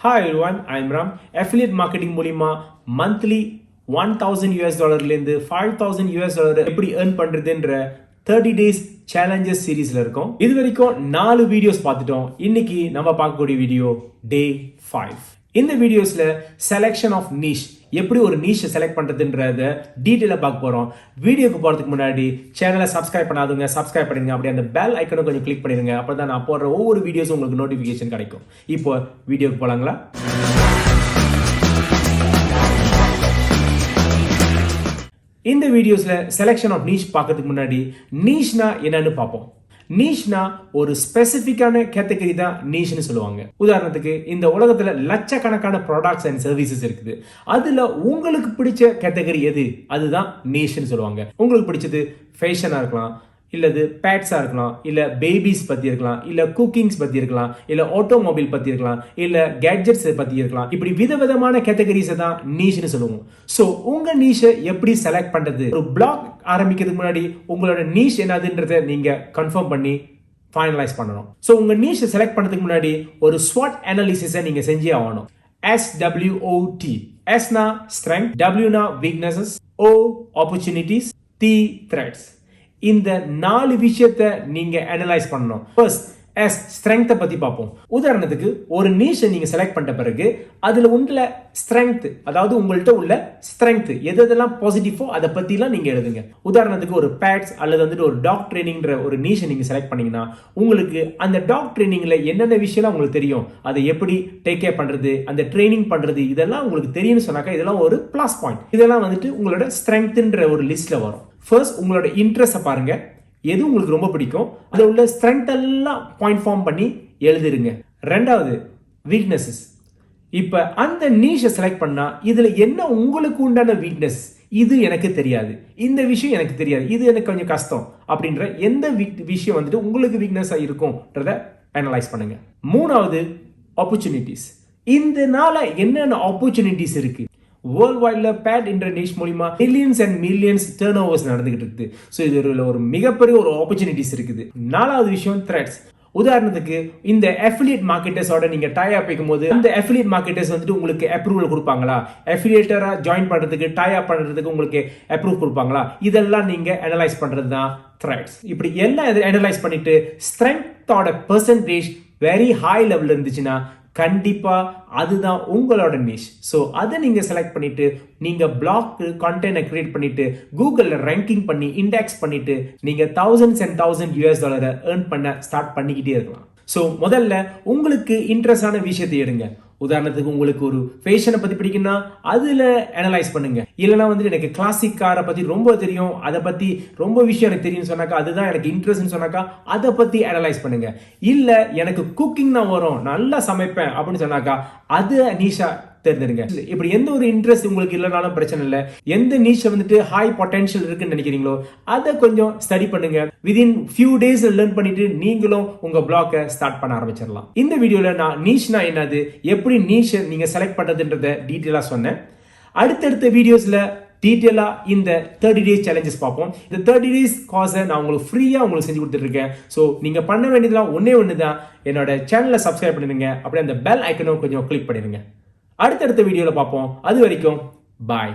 Hi everyone, I'm Ram. Affiliate marketing மூலியமா monthly $1,000 லேந்து $5,000 எப்படி earn பண்றதுன்ற 30 days challenges சீரீஸ்ல இருக்கோம். இது வரைக்கும் 4 வீடியோஸ் பார்த்துட்டோம். இன்னைக்கு நம்ம பார்க்கக்கூடிய வீடியோ day 5. இந்த வீடியோஸ்ல செலக்ஷன் ஆஃப் நீஷ், எப்படி ஒரு நீஷை செலக்ட் பண்றதுன்றத டீட்டெயிலாக பார்க்க போறோம். வீடியோக்கு போறதுக்கு முன்னாடி சேனலை சப்ஸ்கிரைப் பண்ணாதவங்க சப்ஸ்கிரைப் பண்ணிடுங்க. அப்படியே அந்த பெல் ஐக்கனை கொஞ்சம் கிளிக் பண்ணிடுங்க. அப்பதான் நான் போடுற ஒவ்வொரு வீடியோஸும் உங்களுக்கு நோட்டிஃபிகேஷன் கிடைக்கும். இப்போ வீடியோக்கு போலாங்களா? இந்த வீடியோஸ்ல செலக்ஷன் ஆஃப் நீஷ் பார்க்கறதுக்கு முன்னாடி நீஷ்னா என்னன்னு பார்ப்போம். நீஷ்னா ஒரு ஸ்பெசிபிக்கான கேட்டகரி தான் நீஷ்னு சொல்லுவாங்க. உதாரணத்துக்கு இந்த உலகத்துல லட்சக்கணக்கான ப்ராடக்ட்ஸ் அண்ட் சர்வீசஸ் இருக்குது. அதுல உங்களுக்கு பிடிச்ச கேட்டகரி எது, அதுதான் நீஷ்னு சொல்லுவாங்க. உங்களுக்கு பிடிச்சது ஃபேஷனா இருக்கலாம், இல்லது பேட்ஸா இருக்கலாம், இல்ல பேபிஸ் பத்தி இருக்கலாம், இல்ல குக்கிங்ஸ் பத்தி இருக்கலாம், இல்ல ஆட்டோமொபைல் பத்தி இருக்கலாம், இல்ல கேட்ஜெட்ஸ் பத்தி இருக்கலாம். இப்படி விதவிதமான கேட்டகரிஸ் தான் நீஷ்னு சொல்லுவோம். சோ உங்க நீஷை எப்படி செலக்ட் பண்றது? ஒரு பிளாக் ஆரம்பிக்கிறதுக்கு முன்னாடி உங்களோட நீஷ் என்னதுன்றதை நீங்க கன்ஃபார்ம் பண்ணி ஃபைனலைஸ் பண்ணணும். சோ உங்க நீஷை செலக்ட் பண்றதுக்கு முன்னாடி ஒரு SWOT அனாலிசிஸை நீங்க செஞ்சே ஆகணும். SWOT. S னா strength, W னா weaknesses, O opportunities, T threats. இந்த 4 விஷயத்தை நீங்க அனலைஸ் பண்ணணும். ஃபர்ஸ்ட் S ஸ்ட்ரெங்த் பத்தி பார்ப்போம். உதாரணத்துக்கு ஒரு நீஷை நீங்க செலக்ட் பண்ண பிறகு அதுல உள்ள ஸ்ட்ரெங்த், அதாவது உங்கள்கிட்ட உள்ள ஸ்ட்ரெங்த் எதெல்லாம் பாசிட்டிவோ அதை பத்திலாம் நீங்க எழுதுங்க. உதாரணத்துக்கு ஒரு பேட்ஸ் அல்லது ஒரு டாக் ட்ரைனிங்ன்ற ஒரு நீஷை நீங்க செலக்ட் பண்ணீங்கன்னா உங்களுக்கு அந்த டாக் ட்ரைனிங்ல என்னென்ன விஷயம்லாம் உங்களுக்கு தெரியும், அதை எப்படி டேக் கேர் பண்றது, அந்த ட்ரைனிங் பண்றது, இதெல்லாம் உங்களுக்கு தெரியும்னு சொன்னாக்கா இதெல்லாம் ஒரு பிளஸ் பாயிண்ட். இதெல்லாம் உங்களோட ஸ்ட்ரெங்த்ன்ற ஒரு லிஸ்ட்ல வரும். ஃபர்ஸ்ட் உங்களோட இன்ட்ரெஸ்ட் பாருங்க, எது உங்களுக்கு ரொம்ப பிடிக்கும், அதுல உள்ள ஸ்ட்ரெங்த் எல்லாம் பாயிண்ட் ஃபார்ம் பண்ணி எழுதிருங்க. ரெண்டாவது வீக்னஸஸ். இப்ப அந்த நீஷை செலக்ட் பண்ணா இதுல என்ன உங்களுக்கு உண்டான வீக்னஸ், இது எனக்கு தெரியாது, இந்த விஷயம் எனக்கு தெரியாது, இது எனக்கு கொஞ்சம் கஷ்டம் அப்படின்ற எந்த விஷயம் உங்களுக்கு வீக்னஸா இருக்கும்ன்றத அனலைஸ் பண்ணுங்க. மூணாவது ஆப்பர்ச்சுனிட்டிஸ். இந்த நாள என்னென்ன ஆப்பர்ச்சுனிட்டிஸ் இருக்கு. வேர்ல்ட் வைட்ல பேட் இன்டர்நீஷ் மூலமா millions and millions turn overs நடந்துகிட்டு இருக்குது. ஸோ இது ஒரு மிகப்பெரிய ஒரு ஆப்பர்ச்சுனிட்டிஸ் இருக்குது. நாலாவது விஷயம் த்ரெட்ஸ். உதாரணத்துக்கு இந்த அஃபிலியேட் மார்க்கெட்டர்ஸோட நீங்க டை அப் வைக்கும்போது அந்த அஃபிலியேட் மார்க்கெட்டர்ஸ் உங்களுக்கு அப்ரூவல் கொடுப்பாங்களா, அஃபிலியேட்டரா ஜாயின் பண்றதுக்கு டை அப் பண்றதுக்கு உங்களுக்கு அப்ரூவ் கொடுப்பாங்களா, இதெல்லாம் நீங்க அனலைஸ் பண்றது தான் த்ரெட்ஸ். இப்படி எல்லாம் அனலைஸ் பண்ணிட்டு ஸ்ட்ரெங்த்தோட பெர்சன்டேஜ் வெரி ஹை லெவல் இருந்துச்சுன்னா கண்டிப்பா அதுதான் உங்களோட நிஷ். ஸோ அதை நீங்க செலக்ட் பண்ணிட்டு நீங்க பிளாக் கண்டென்ட் கிரியேட் பண்ணிட்டு கூகுள்ல ரேங்கிங் பண்ணி இண்டெக்ஸ் பண்ணிட்டு நீங்க $1000 earn பண்ண ஸ்டார்ட் பண்ணிக்கிட்டே இருக்கலாம். ஸோ முதல்ல உங்களுக்கு இன்ட்ரெஸ்டான விஷயத்தை எடுங்க. உதாரணத்துக்கு உங்களுக்கு ஒரு ஃபேஷனை பத்தி பிடிக்குன்னா அதுல அனலைஸ் பண்ணுங்க. இல்லைன்னா எனக்கு கிளாசிக் காரை பத்தி ரொம்ப தெரியும், அதை பத்தி ரொம்ப விஷயம் எனக்கு தெரியும் சொன்னாக்கா அதுதான் எனக்கு இன்ட்ரெஸ்ட் சொன்னாக்கா அதை பத்தி அனலைஸ் பண்ணுங்க. இல்ல எனக்கு குக்கிங் தான் வரும், நல்லா சமைப்பேன் அப்படின்னு சொன்னாக்கா அது நீஷா தேர்ந்தெடுங்க. இப்படி எந்த ஒரு இன்ட்ரெஸ்ட் உங்களுக்கு இல்லைனாலும் பிரச்சனை இல்லை. எந்த நீஷை ஹை பொட்டன்ஷியல் இருக்குன்னு நினைக்கிறீங்களோ அதை கொஞ்சம் ஸ்டடி பண்ணுங்க. விதின் ஃபியூ டேஸ் லேர்ன் பண்ணிட்டு நீங்களும் உங்க பிளாக்கை ஸ்டார்ட் பண்ண ஆரம்பிச்சிடலாம். இந்த வீடியோல நான் நீஷ்னா என்னது, எப்படி நீஷை நீங்க செலக்ட் பண்றதுன்றத டீட்டெயிலா சொன்னேன். அடுத்தடுத்த வீடியோஸ்ல டீட்டெயிலா இந்த 30 days challenges பார்ப்போம். இந்த 30 days காசை நான் உங்களுக்கு ஃப்ரீயா செஞ்சு கொடுத்துட்டு இருக்கேன். ஸோ நீங்க பண்ண வேண்டியதுலாம் ஒண்ணு தான், என்னோட சேனலை சப்ஸ்கிரைப் பண்ணிடுங்க. அப்படியே அந்த பெல் ஐக்கனும் கொஞ்சம் கிளிக் பண்ணிடுங்க. அடுத்தடுத்த வீடியோல பார்ப்போம். அது வரைக்கும் பாய்.